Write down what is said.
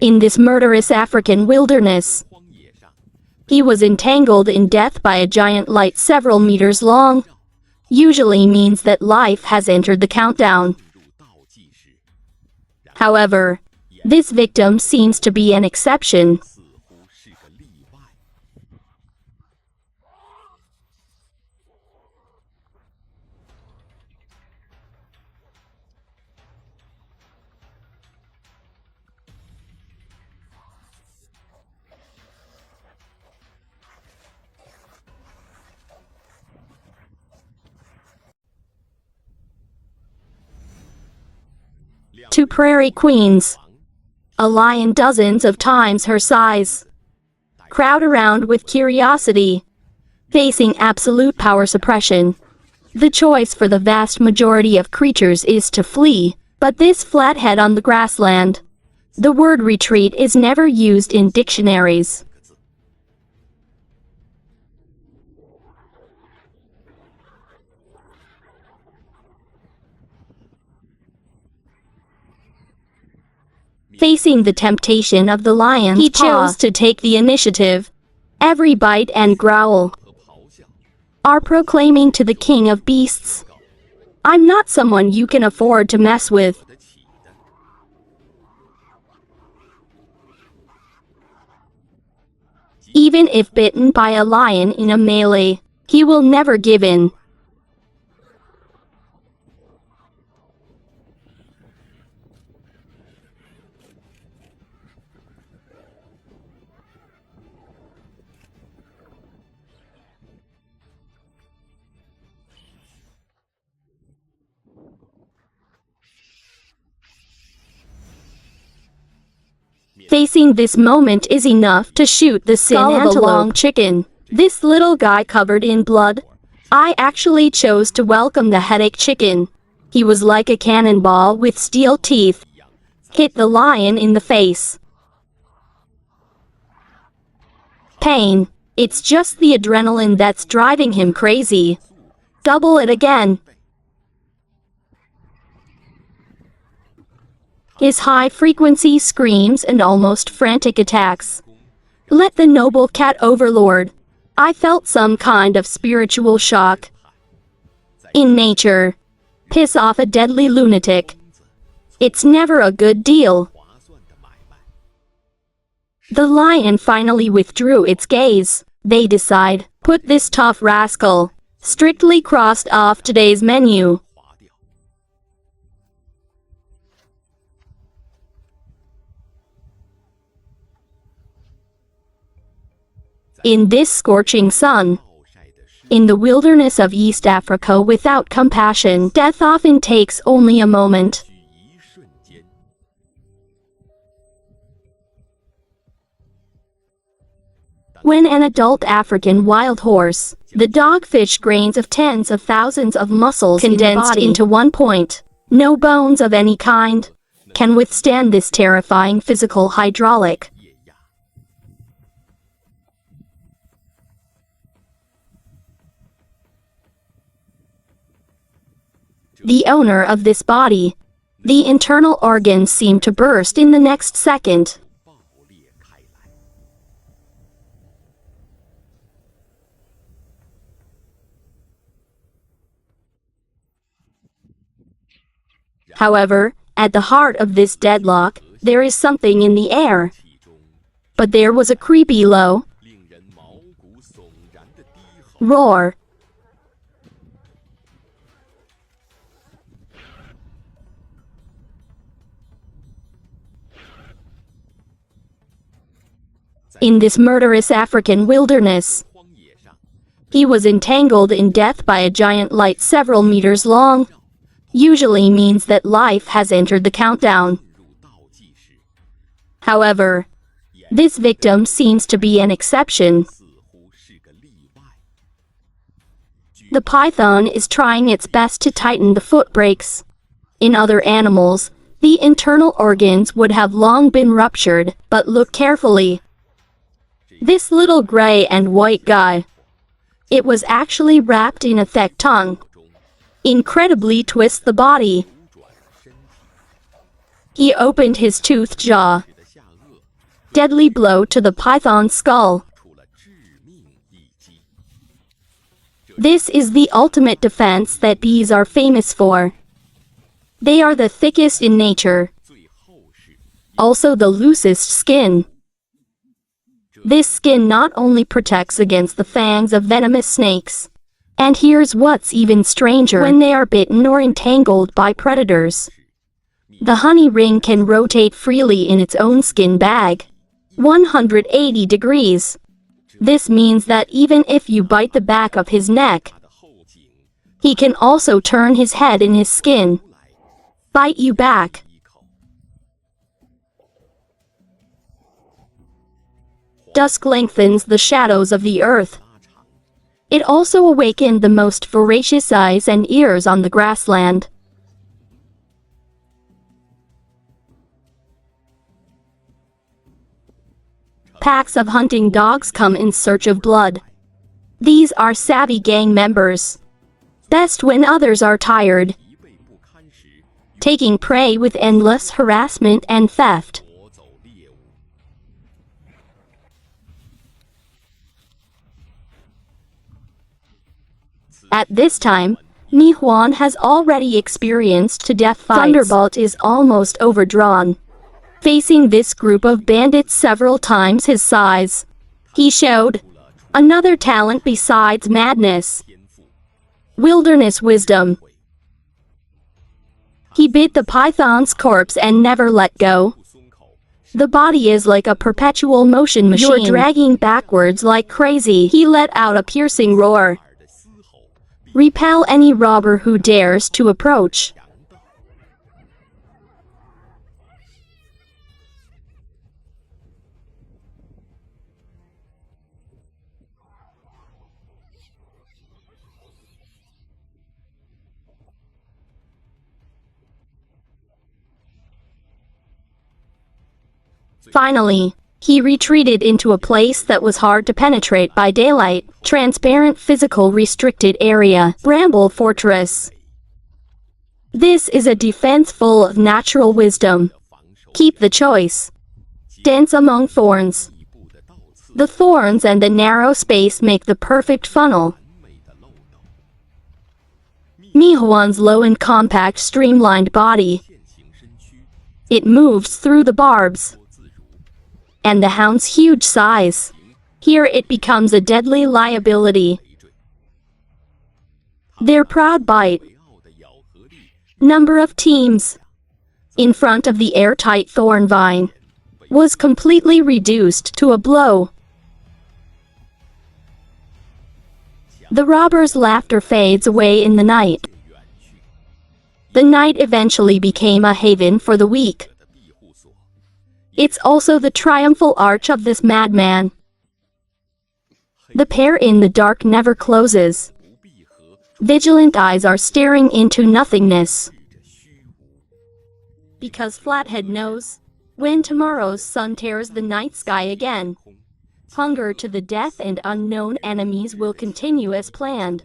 In this murderous African wilderness, he was entangled in death by a giant light several meters long. Usually means that life has entered the countdown. However, this victim seems to be an exception. Two prairie queens, a lion dozens of times her size, crowd around with curiosity, facing absolute power suppression. The choice for the vast majority of creatures is to flee, but this flathead on the grassland, the word retreat is never used in dictionaries. Facing the temptation of the lion, he chose to take the initiative. Every bite and growl are proclaiming to the king of beasts, "I'm not someone you can afford to mess with." Even if bitten by a lion in a melee, he will never give in. Facing this moment is enough to shoot the skull of a long chicken. This little guy covered in blood. I actually chose to welcome the headache chicken. He was like a cannonball with steel teeth. Hit the lion in the face. Pain. It's just the adrenaline that's driving him crazy. Double it again. His high-frequency screams and almost frantic attacks. Let the noble cat overlord. I felt some kind of spiritual shock. In nature, piss off a deadly lunatic. It's never a good deal. The lion finally withdrew its gaze. They decide, put this tough rascal strictly crossed off today's menu. In this scorching sun, in the wilderness of East Africa without compassion, death often takes only a moment. When an adult African wild horse, the dogfish grains of tens of thousands of muscles condensed into one point, no bones of any kind, can withstand this terrifying physical hydraulic. The owner of this body, the internal organs seem to burst in the next second. However, at the heart of this deadlock, there is something in the air. But there was a creepy low roar. In this murderous African wilderness, he was entangled in death by a giant light several meters long. Usually means that life has entered the countdown. However, this victim seems to be an exception. The python is trying its best to tighten the foot brakes. In other animals, the internal organs would have long been ruptured, but look carefully. This little gray and white guy, it was actually wrapped in a thick tongue. Incredibly twists the body. He opened his toothed jaw. deadly blow to the python's skull. This is the ultimate defense that bees are famous for. They are the thickest in nature, also the loosest skin. This skin not only protects against the fangs of venomous snakes, and here's what's even stranger: when they are bitten or entangled by predators, the honey ring can rotate freely in its own skin bag, 180 degrees. This means that even if you bite the back of his neck, he can also turn his head in his skin, bite you back. Dusk lengthens the shadows of the earth. It also awakened the most voracious eyes and ears on the grassland. Packs of hunting dogs come in search of blood. These are savvy gang members, best when others are tired, taking prey with endless harassment and theft. At this time, Ni Huan has already experienced death fights. Thunderbolt is almost overdrawn, facing this group of bandits several times his size. He showed another talent besides madness: wilderness wisdom. He bit the python's corpse and never let go. The body is like a perpetual motion machine. You're dragging backwards like crazy. He let out a piercing roar. Repel any robber who dares to approach. Finally, he retreated into a place that was hard to penetrate by daylight: transparent physical restricted area, Bramble Fortress. This is a defense full of natural wisdom. Keep the choice. Dense among thorns. The thorns and the narrow space make the perfect funnel. Ni Huan's low and compact streamlined body. It moves through the barbs. And the hound's huge size. Here it becomes a deadly liability. Their proud bite. Number of teams in front of the airtight thorn vine was completely reduced to a blow. The robber's laughter fades away in the night. The night eventually became a haven for the weak. It's also the triumphal arch of this madman. The pair in the dark never closes. Vigilant eyes are staring into nothingness. Because Flathead knows, when tomorrow's sun tears the night sky again, hunger to the death and unknown enemies will continue as planned.